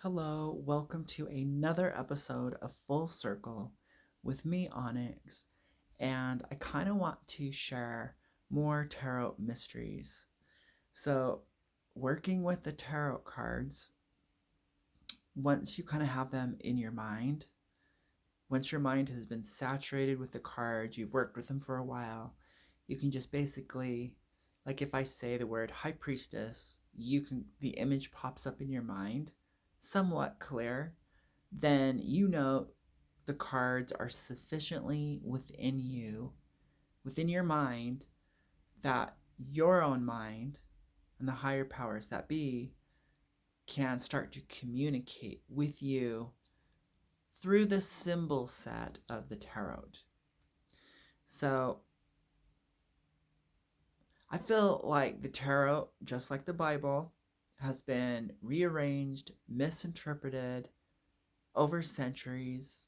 Hello, welcome to another episode of Full Circle with me, Onyx, and I kind of want to share more tarot mysteries. So, working with the tarot cards, once you kind of have them in your mind, once your mind has been saturated with the cards, you've worked with them for a while, you can just basically, like if I say the word High Priestess, the image pops up in your mind, somewhat clear, then you know the cards are sufficiently within your mind, that your own mind and the higher powers that be can start to communicate with you through the symbol set of the tarot. So I feel like the tarot, just like the Bible, has been rearranged, misinterpreted over centuries,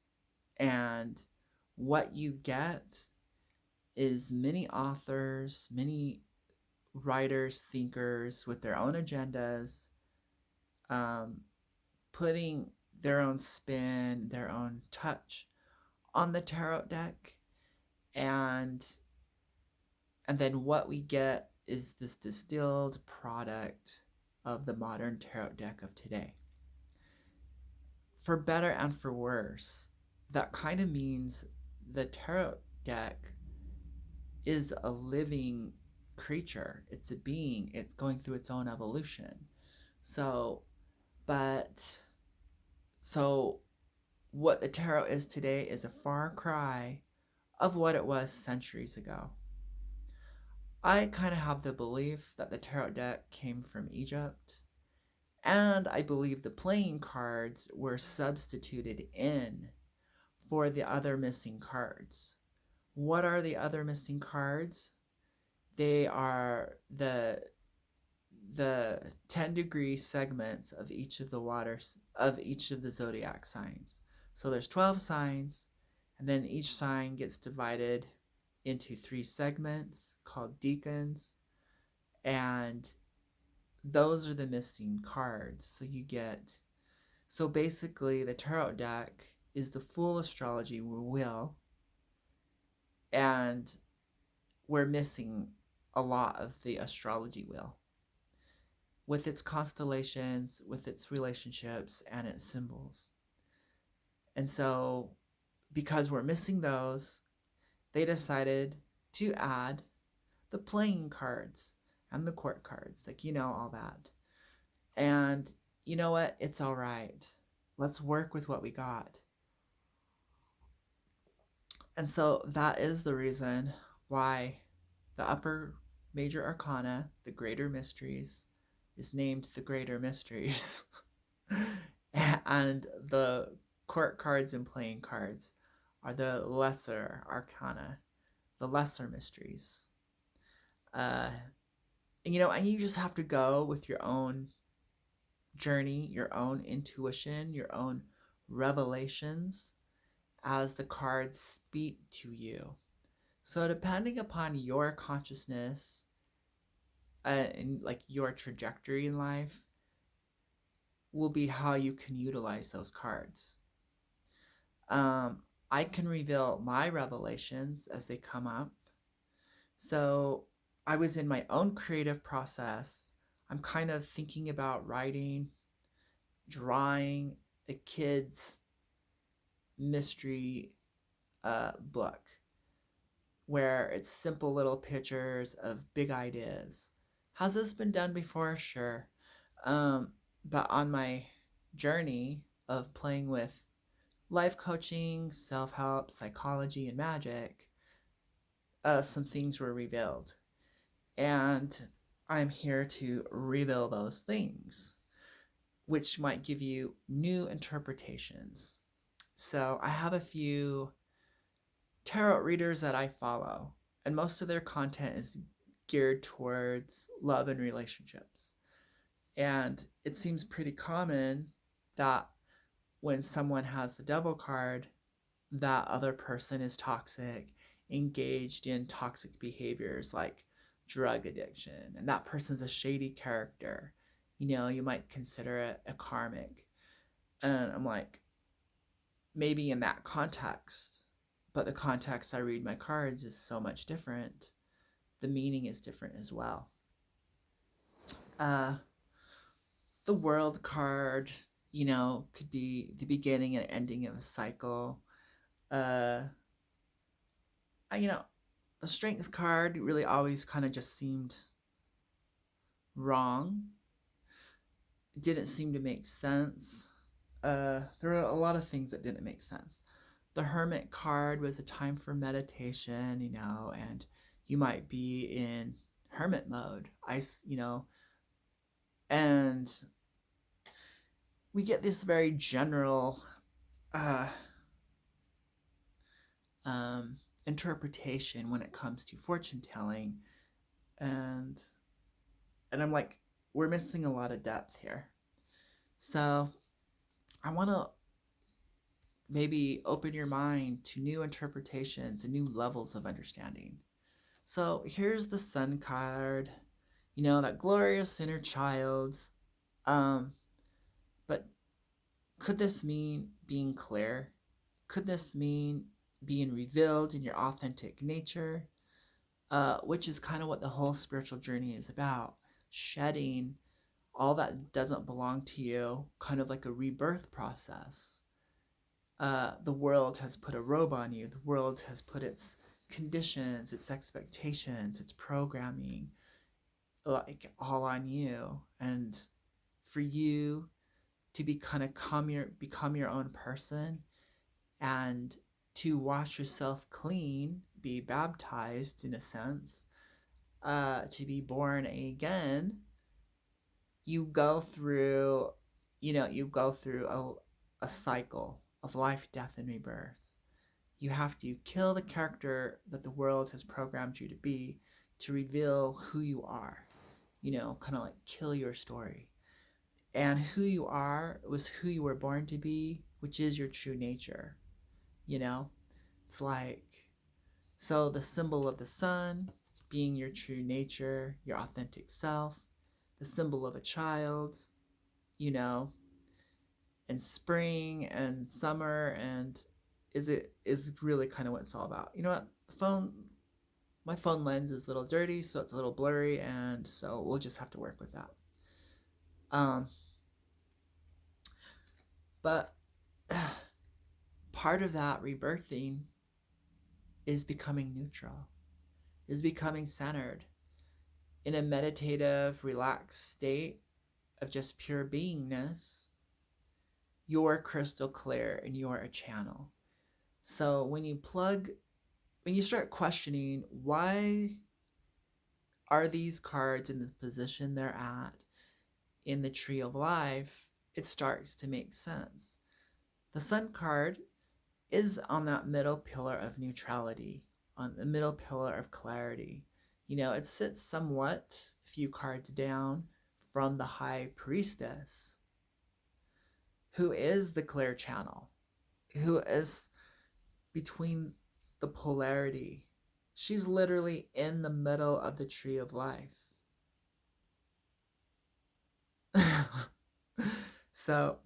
and what you get is many authors, many writers, thinkers with their own agendas, um, putting their own spin, their own touch on the tarot deck, and and then what we get is this distilled product of the modern tarot deck of today. For better and for worse, that kind of means the tarot deck is a living creature. It's a being. It's going through its own evolution. So, but so what the tarot is today is a far cry of what it was centuries ago. I kind of have the belief that the tarot deck came from Egypt, and I believe the playing cards were substituted in for the other missing cards. What are the other missing cards? They are the 10-degree segments of each of the waters of each of the zodiac signs. So there's 12 signs, and then each sign gets divided into 3 segments called decans, and those are the missing cards. So basically the tarot deck is the full astrology wheel, and we're missing a lot of the astrology wheel with its constellations, with its relationships, and its symbols. And so, because we're missing those, they decided to add the playing cards and the court cards, like, all that. And you know what? It's all right. Let's work with what we got. And so, that is the reason why the upper major arcana, the greater mysteries, is named the greater mysteries. And the court cards and playing cards are the lesser arcana, the lesser mysteries. Uh, and you just have to go with your own journey, your own intuition, your own revelations as the cards speak to you. So, depending upon your consciousness and like your trajectory in life, will be how you can utilize those cards. I can reveal my revelations as they come up. So I was in my own creative process. I'm kind of thinking about writing, drawing a kid's mystery book where it's simple little pictures of big ideas. Has this been done before? Sure. But on my journey of playing with life coaching, self help, psychology, and magic, some things were revealed. And I'm here to reveal those things, which might give you new interpretations. So I have a few tarot readers that I follow, and most of their content is geared towards love and relationships. And it seems pretty common that when someone has the devil card, that other person is toxic, engaged in toxic behaviors like drug addiction, and that person's a shady character. You might consider it a karmic. And I'm like, maybe in that context, but the context I read my cards is so much different. The meaning is different as well. Uh, the world card, could be the beginning and ending of a cycle. Uh, you know, the strength card really always kind of just seemed wrong. It didn't seem to make sense. There were a lot of things that didn't make sense. The hermit card was a time for meditation, and you might be in hermit mode. And we get this very general uh, um, interpretation when it comes to fortune telling, and I'm like, we're missing a lot of depth here. So I want to maybe open your mind to new interpretations and new levels of understanding. So here's the Sun card, that glorious inner child. Um, but could this mean being clear? Could this mean being revealed in your authentic nature? Which is kind of what the whole spiritual journey is about. Shedding all that doesn't belong to you, kind of like a rebirth process. The world has put a robe on you. The world has put its conditions, its expectations, its programming, like all on you. And for you to become your own person and to wash yourself clean, be baptized in a sense, to be born again, you go through, a cycle of life, death, and rebirth. You have to kill the character that the world has programmed you to be to reveal who you are. Kind of like kill your story. And who you are was who you were born to be, which is your true nature. You know, it's like, so the symbol of the sun being your true nature, your authentic self, the symbol of a child, you know, and spring and summer, and is really kind of what it's all about. You know what? My phone lens is a little dirty, so it's a little blurry, and so we'll just have to work with that. Um, but part of that rebirthing is becoming neutral, is becoming centered in a meditative, relaxed state of just pure beingness. You're crystal clear and you're a channel. So when you start questioning why are these cards in the position they're at in the tree of life, it starts to make sense. The Sun card is on that middle pillar of neutrality, on the middle pillar of clarity. It sits somewhat a few cards down from the High Priestess, who is the clear channel, who is between the polarity. She's literally in the middle of the tree of life. So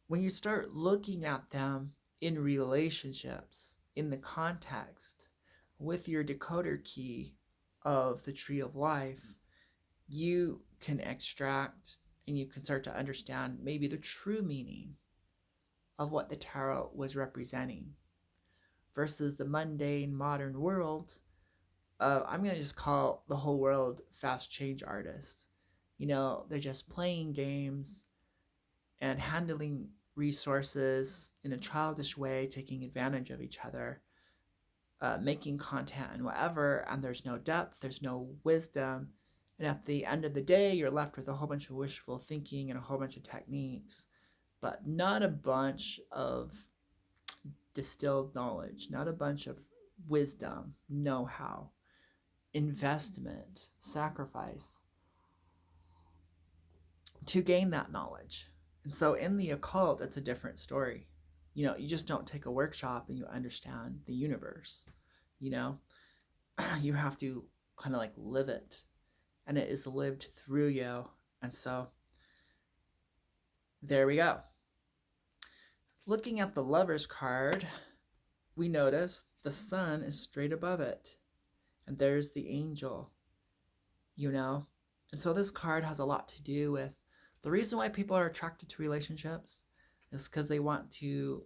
when you start looking at them in relationships, in the context, with your decoder key of the tree of life, you can extract and you can start to understand maybe the true meaning of what the tarot was representing versus the mundane modern world. I'm going to just call the whole world fast change artists. They're just playing games and handling resources in a childish way, taking advantage of each other, making content and whatever, and there's no depth, there's no wisdom. And at the end of the day, you're left with a whole bunch of wishful thinking and a whole bunch of techniques, but not a bunch of distilled knowledge, not a bunch of wisdom, know how, investment, sacrifice to gain that knowledge. And so in the occult, it's a different story. You just don't take a workshop and you understand the universe. You know, you have to kind of like live it, and it is lived through you. And so There we go. Looking at the Lover's card, we notice the sun is straight above it. And there's the angel, you know? And so this card has a lot to do with the reason why people are attracted to relationships is because they want to,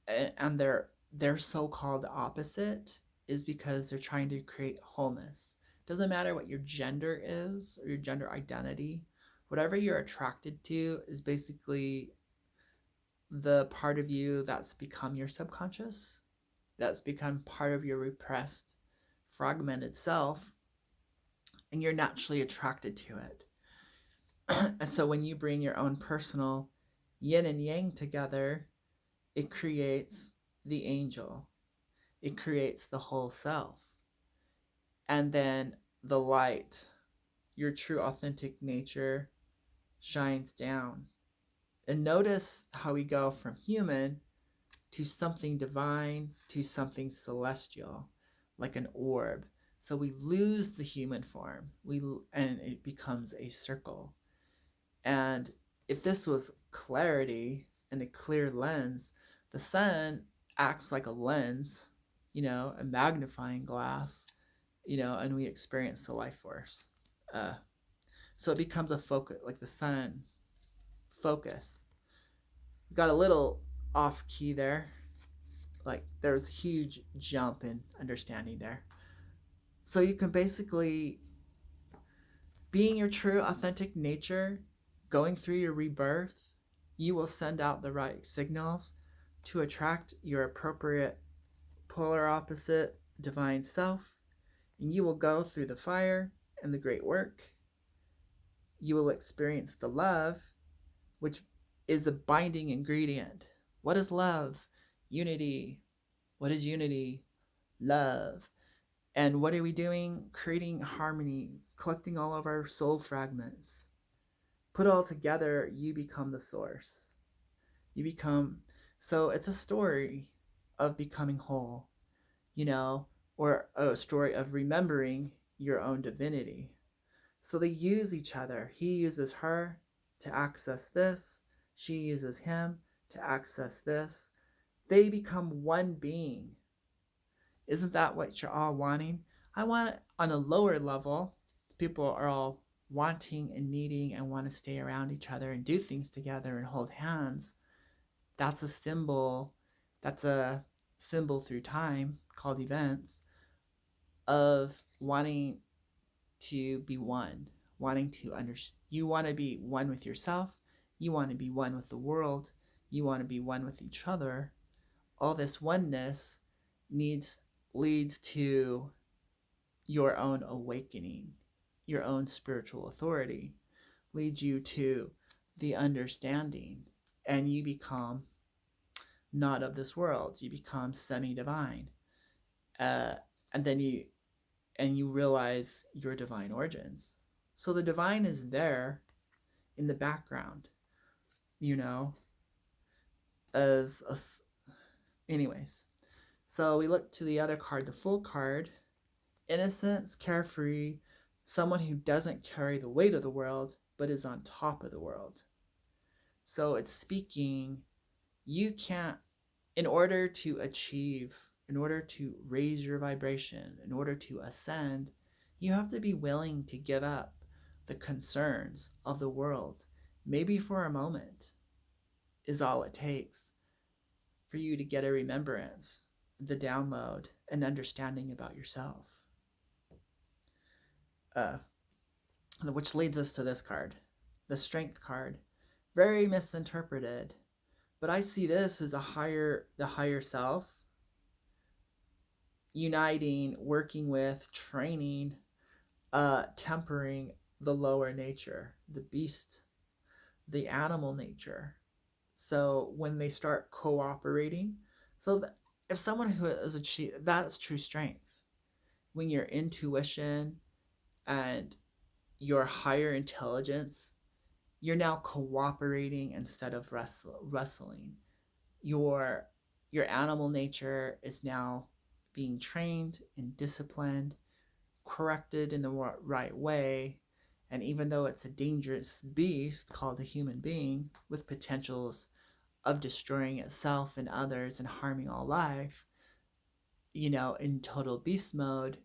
and their so-called opposite is because they're trying to create wholeness. Doesn't matter what your gender is or your gender identity, whatever you're attracted to is basically the part of you that's become your subconscious, that's become part of your repressed, fragmented self, and you're naturally attracted to it. And so when you bring your own personal yin and yang together, it creates the angel, it creates the whole self. And then the light, your true authentic nature, shines down. And notice how we go from human to something divine to something celestial, like an orb. So we lose the human form, and it becomes a circle. And if this was clarity and a clear lens, the sun acts like a lens, a magnifying glass, and we experience the life force. Uh, so it becomes a focus, like the sun, focus. Got a little off key there. Like there's a huge jump in understanding there. So you can basically, being your true authentic nature, going through your rebirth, you will send out the right signals to attract your appropriate polar opposite divine self, and you will go through the fire and the great work. You will experience the love, which is a binding ingredient. What is love? Unity. What is unity? Love. And what are we doing? Creating harmony, collecting all of our soul fragments. Put all together, you become the source. You become, so it's a story of becoming whole, or a story of remembering your own divinity. So they use each other. He uses her to access this, she uses him to access this. They become one being. Isn't that what you're all wanting? I want it on a lower level. People are all wanting and needing and want to stay around each other and do things together and hold hands. That's a symbol. That's a symbol through time called events of wanting to be one, wanting to understand. You want to be one with yourself. You want to be one with the world. You want to be one with each other. All this oneness leads to your own awakening, your own spiritual authority, leads you to the understanding, and you become not of this world. You become semi-divine, uh, and then you realize your divine origins. So the divine is there in the background, you know, as a, anyways. So we look to the other card, the Fool card. Innocence, carefree, someone who doesn't carry the weight of the world, but is on top of the world. So it's speaking, you can't, in order to achieve, in order to raise your vibration, in order to ascend, you have to be willing to give up the concerns of the world. Maybe for a moment is all it takes for you to get a remembrance, the download, and understanding about yourself. Which leads us to this card, the Strength card. Very misinterpreted, but I see this as the higher self, uniting, working with, training, tempering the lower nature, the beast, the animal nature. So when they start cooperating, so if someone who has achieved, that's true strength. When your intuition and your higher intelligence, you're now cooperating instead of wrestling. Your animal nature is now being trained and disciplined, corrected in the right way, And even though it's a dangerous beast called a human being with potentials of destroying itself and others and harming all life, in total beast mode,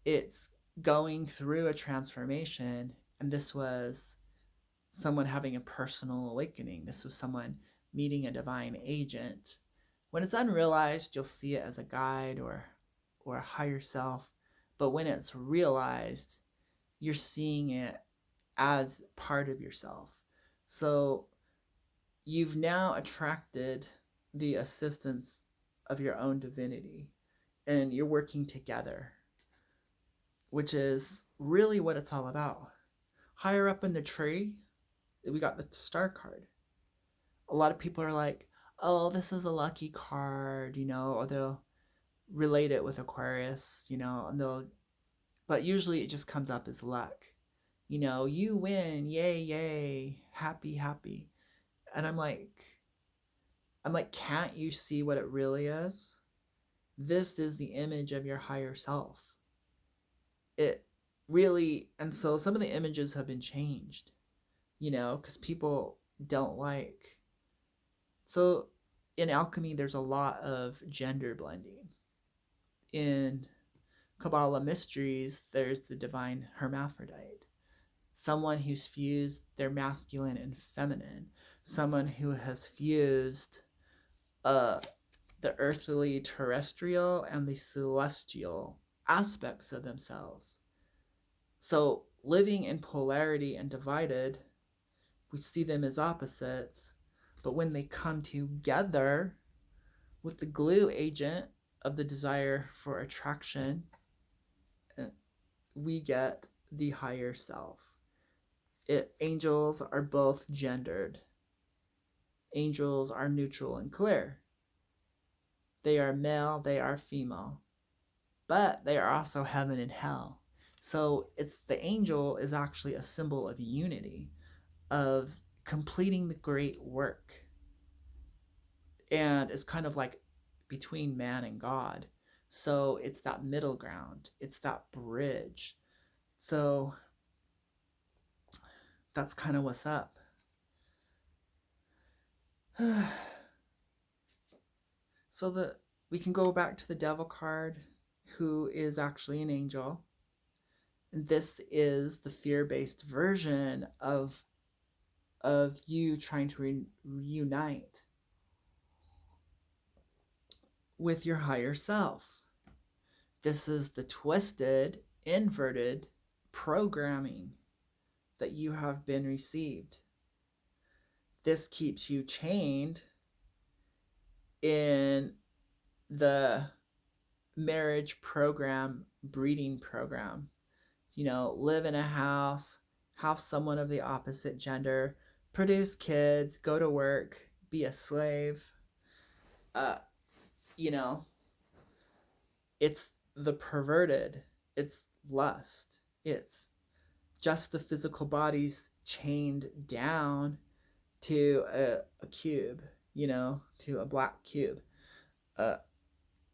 it's going through a transformation. And this was someone having a personal awakening. This was someone meeting a divine agent. When it's unrealized, you'll see it as a guide or a higher self. But when it's realized, you're seeing it as part of yourself. So you've now attracted the assistance of your own divinity, and you're working together, which is really what it's all about. Higher up in the tree, we got the star card. A lot of people are like, oh, this is a lucky card, or they'll relate it with Aquarius, but usually it just comes up as luck. You win, yay, yay, happy, happy. And I'm like, can't you see what it really is? This is the image of your higher self. It really, and so some of the images have been changed, because people don't like. So in alchemy, there's a lot of gender blending. In Kabbalah mysteries, there's the divine hermaphrodite, someone who's fused their masculine and feminine, someone who has fused the earthly terrestrial and the celestial aspects of themselves. So living in polarity and divided, we see them as opposites, but when they come together with the glue agent of the desire for attraction, we get the higher self. Angels are both gendered. Angels are neutral and clear. They are male, they are female, but they are also heaven and hell. So the angel is actually a symbol of unity, of completing the great work. And it's kind of like between man and God. So it's that middle ground, it's that bridge. So that's kind of what's up. So we can go back to the devil card, who is actually an angel. And this is the fear-based version of you trying to reunite with your higher self. This is the twisted, inverted programming that you have been received. This keeps you chained in the marriage program, breeding program. Live in a house, have someone of the opposite gender, produce kids, go to work, be a slave. It's the perverted, it's lust, it's just the physical bodies chained down to a cube, to a black cube,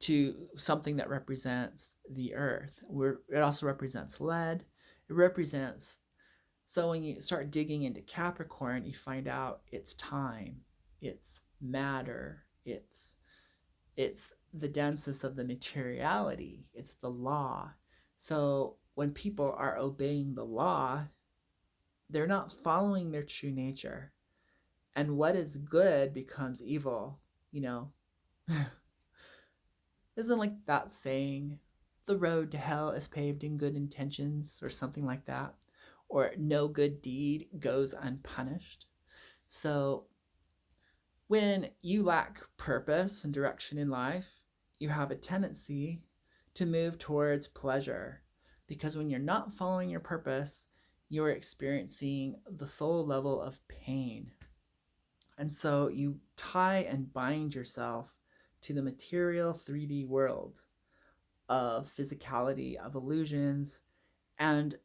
to something that represents the earth. It also represents lead. It represents, so when you start digging into Capricorn, you find out it's time, it's matter, it's the densest of the materiality, it's the law. So when people are obeying the law, they're not following their true nature. And what is good becomes evil, Isn't like that saying, the road to hell is paved in good intentions, or something like that? Or no good deed goes unpunished. So when you lack purpose and direction in life, you have a tendency to move towards pleasure. Because when you're not following your purpose, you're experiencing the soul level of pain. And so you tie and bind yourself to the material 3D world of physicality, of illusions, and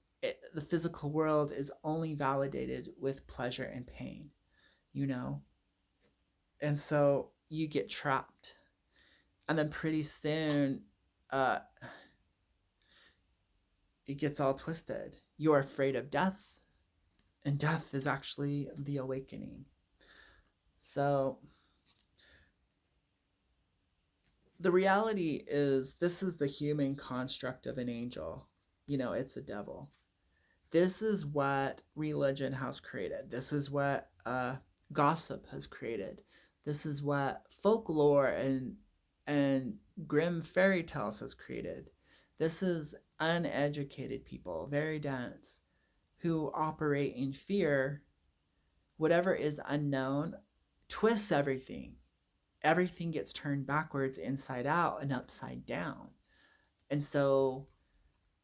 the physical world is only validated with pleasure and pain, And so you get trapped. And then pretty soon, it gets all twisted. you're afraid of death, and death is actually the awakening. So the reality is, this is the human construct of an angel. It's a devil. This is what religion has created. This is what gossip has created. This is what folklore and grim fairy tales has created. This is uneducated people, very dense, who operate in fear. Whatever is unknown twists everything. Everything gets turned backwards, inside out, and upside down. And so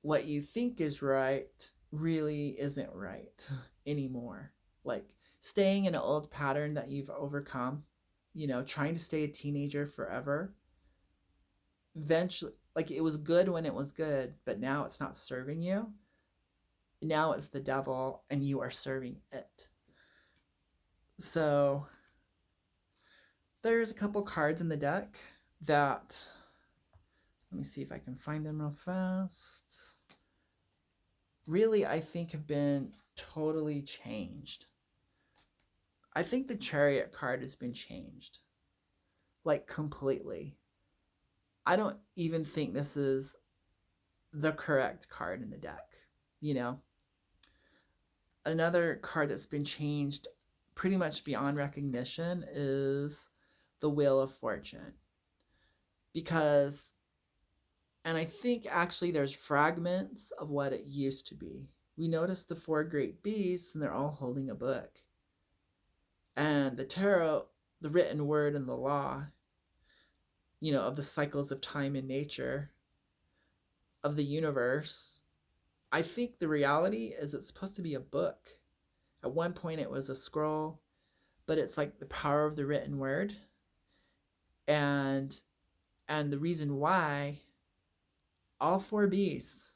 what you think is right really isn't right anymore. Like staying in an old pattern that you've overcome, trying to stay a teenager forever. Eventually, like, it was good when it was good, but now it's not serving you. Now it's the devil and you are serving it. So there's a couple cards in the deck that, let me see if I can find them real fast, really I think have been totally changed. I think the Chariot card has been changed, like, completely. I don't even think this is the correct card in the deck. Another card that's been changed pretty much beyond recognition is the Wheel of Fortune. Because, and I think actually there's fragments of what it used to be. We notice the four great beasts, and they're all holding a book. And the tarot, the written word and the law, of the cycles of time and nature, of the universe. I think the reality is it's supposed to be a book. At one point it was a scroll, but it's like the power of the written word. And the reason why all four beasts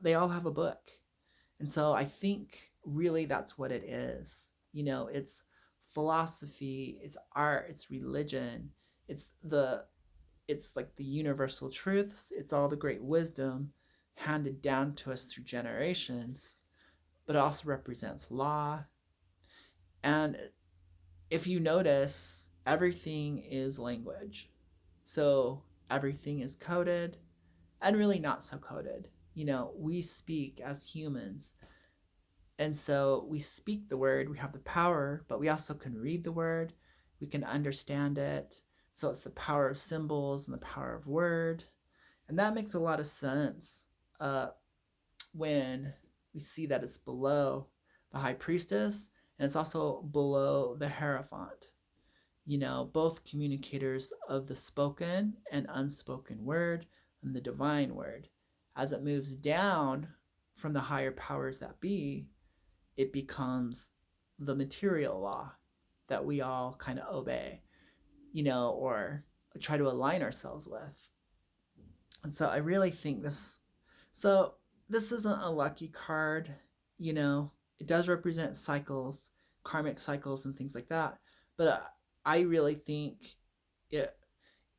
they all have a book. And so I think really that's what it is. It's philosophy, it's art, it's religion, it's like the universal truths, it's all the great wisdom handed down to us through generations, but it also represents law. And if you notice, everything is language. So everything is coded and really not so coded. We speak as humans. And so we speak the word, we have the power, but we also can read the word, we can understand it. So it's the power of symbols and the power of word. And that makes a lot of sense when we see that it's below the high priestess and it's also below the Hierophant. Both communicators of the spoken and unspoken word and the divine word. As it moves down from the higher powers that be, it becomes the material law that we all kind of obey, or try to align ourselves with. And so I really think this isn't a lucky card. It does represent cycles, karmic cycles and things like that. But I really think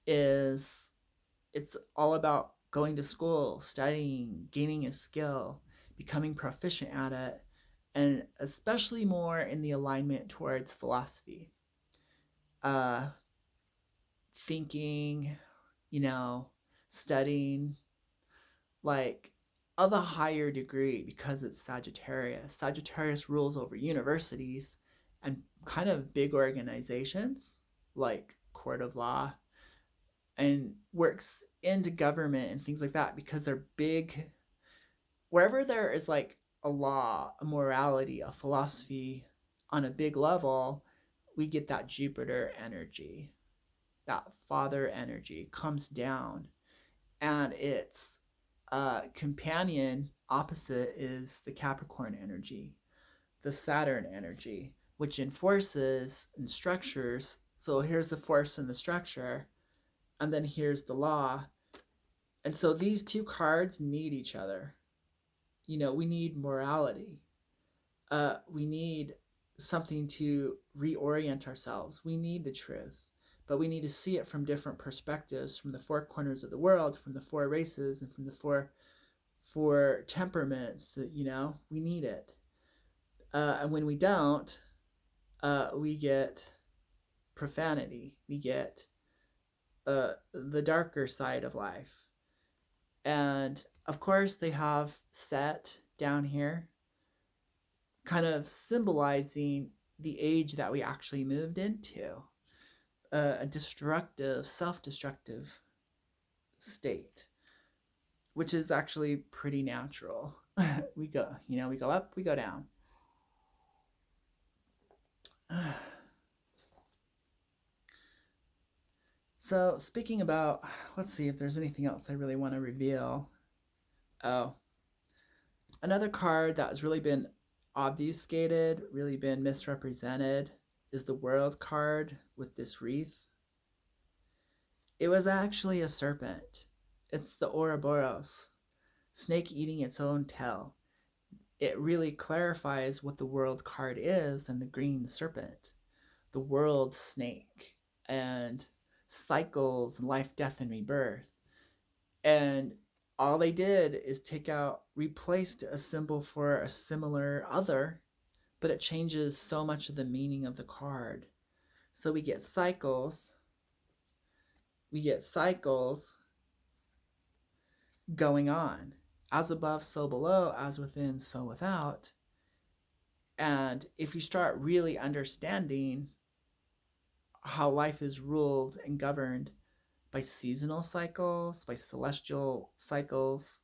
it's all about going to school, studying, gaining a skill, becoming proficient at it, and especially more in the alignment towards philosophy. Thinking, studying, like, of a higher degree, because it's Sagittarius. Sagittarius rules over universities and kind of big organizations like court of law, and works into government and things like that because they're big. Wherever there is like a law, a morality, a philosophy on a big level, we get that Jupiter energy, that father energy comes down, and its companion opposite is the Capricorn energy, the Saturn energy, which enforces and structures. So here's the force and the structure, and then here's the law. And so these two cards need each other. We need morality. We need something to reorient ourselves. We need the truth, but we need to see it from different perspectives, from the four corners of the world, from the four races, and from the four for temperaments that, we need it. And when we don't, we get profanity. We get the darker side of life. And of course, they have Set down here, kind of symbolizing the age that we actually moved into, a destructive, self destructive state, which is actually pretty natural. we go up, we go down. So, speaking about, let's see if there's anything else I really want to reveal. Oh, another card that has really been obfuscated, really been misrepresented, is the World card with this wreath. It was actually a serpent. It's the Ouroboros, snake eating its own tail. It really clarifies what the World card is and the green serpent, the world snake, and cycles and life, death, and rebirth. And all they did is replaced a symbol for a similar other, but it changes so much of the meaning of the card. So we get cycles going on. As above, so below, as within, so without. And if you start really understanding how life is ruled and governed by seasonal cycles, by celestial cycles,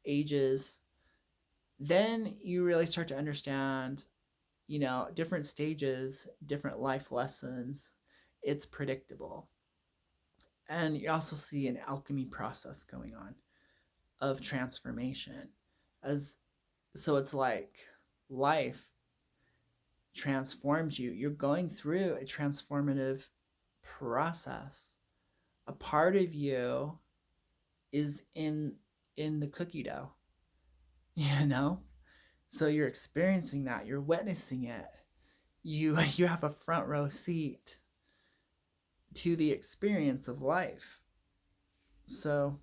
ages, then you really start to understand, different stages, different life lessons. It's predictable. And you also see an alchemy process going on of transformation. So it's like life transforms you. You're going through a transformative process. A part of you is in the cookie dough, So you're experiencing that. You're witnessing it. You have a front row seat to the experience of life. So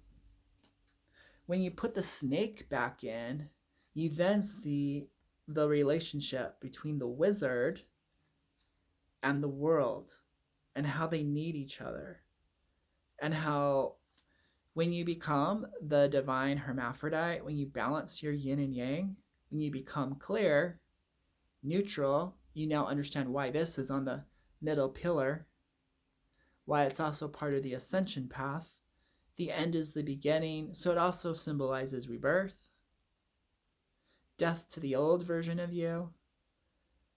when you put the snake back in, you then see the relationship between the wizard and the world and how they need each other. And how when you become the divine hermaphrodite, when you balance your yin and yang, when you become clear, neutral, you now understand why this is on the middle pillar, why it's also part of the ascension path. The end is the beginning, so it also symbolizes rebirth, death to the old version of you,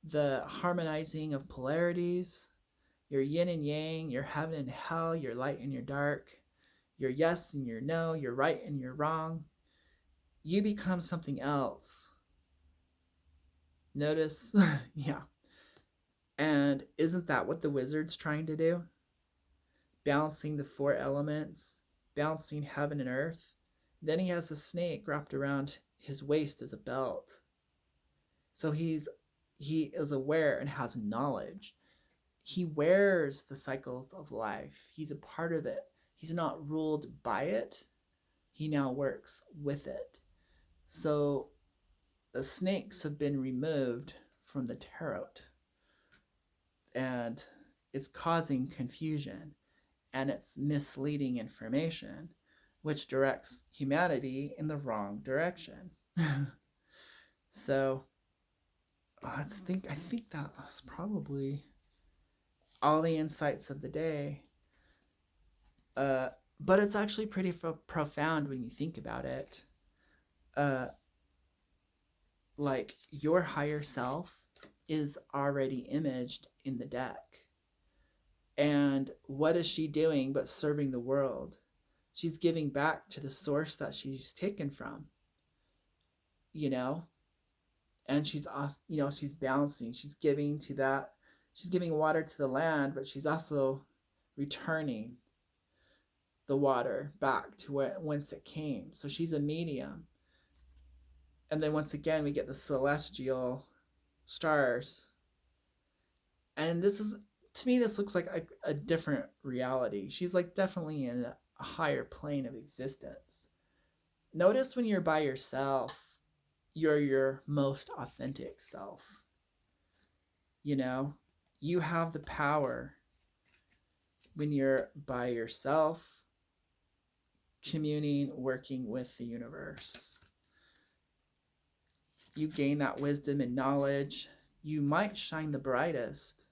the harmonizing of polarities, your yin and yang, your heaven and hell, your light and your dark, your yes and your no, your right and your wrong. You become something else. Notice? Yeah. And isn't that what the wizard's trying to do? Balancing the four elements, balancing heaven and earth. Then he has a snake wrapped around his waist as a belt. So he is aware and has knowledge. He wears the cycles of life. He's a part of it. He's not ruled by it. He now works with it. So the snakes have been removed from the tarot. And it's causing confusion. And it's misleading information, which directs humanity in the wrong direction. So I think that's probably all the insights of the day. But it's actually pretty profound when you think about it. Like your higher self is already imaged in the deck. And what is she doing but serving the world? She's giving back to the source that she's taken from. And she's she's balancing. She's giving to that. She's giving water to the land, but she's also returning the water back to whence it came. So she's a medium. And then once again, we get the celestial stars. And to me, this looks like a different reality. She's like definitely in a higher plane of existence. Notice when you're by yourself, you're your most authentic self. You know, you have the power when you're by yourself, communing, working with the universe. You gain that wisdom and knowledge. You might shine the brightest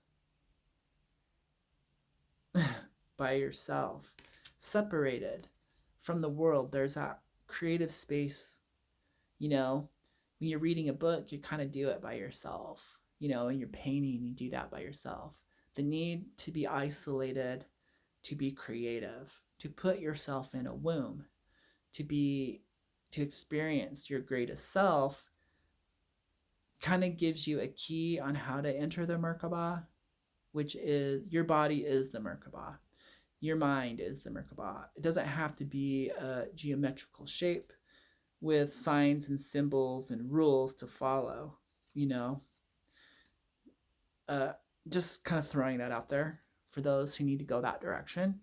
by yourself, separated from the world. There's that creative space, you know, when you're reading a book, you kind of do it by yourself, you know, and you're painting, you do that by yourself. The need to be isolated, to be creative, to put yourself in a womb, to experience your greatest self kind of gives you a key on how to enter the Merkaba, which is your body is the Merkaba. Your mind is the Merkaba. It doesn't have to be a geometrical shape with signs and symbols and rules to follow, you know. Uh, just kind of throwing that out there for those who need to go that direction.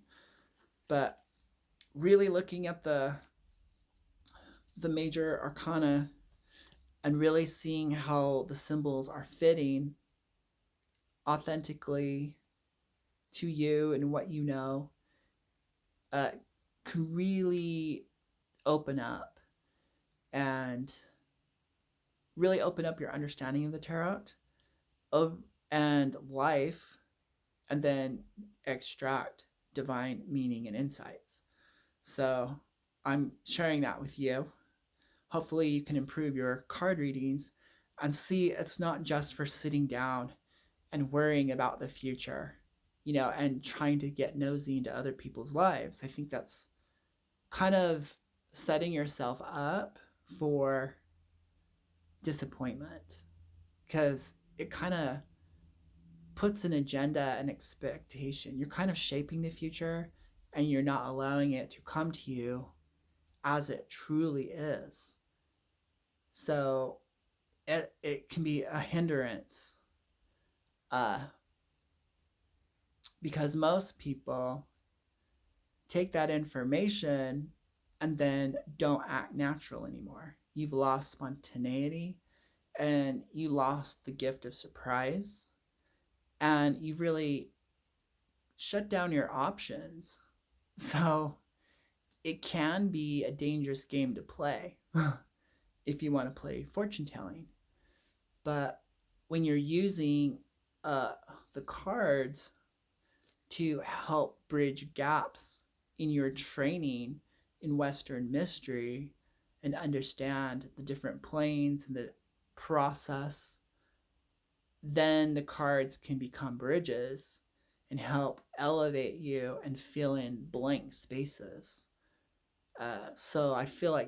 But really looking at the major arcana and really seeing how the symbols are fitting authentically to you and what you know uh, can really open up and really open up your understanding of the tarot of and life, and then extract divine meaning and insights. So I'm sharing that with you. Hopefully you can improve your card readings and see it's not just for sitting down and worrying about the future, you know, and trying to get nosy into other people's lives. I think that's kind of setting yourself up for disappointment because it kind of puts an agenda and expectation. You're kind of shaping the future and you're not allowing it to come to you as it truly is. So it can be a hindrance uh, because most people take that information and then don't act natural anymore. You've lost spontaneity and you lost the gift of surprise and you really shut down your options. So it can be a dangerous game to play if you want to play fortune telling. But when you're using uh, the cards to help bridge gaps in your training in Western mystery and understand the different planes and the process, then the cards can become bridges and help elevate you and fill in blank spaces. So I feel like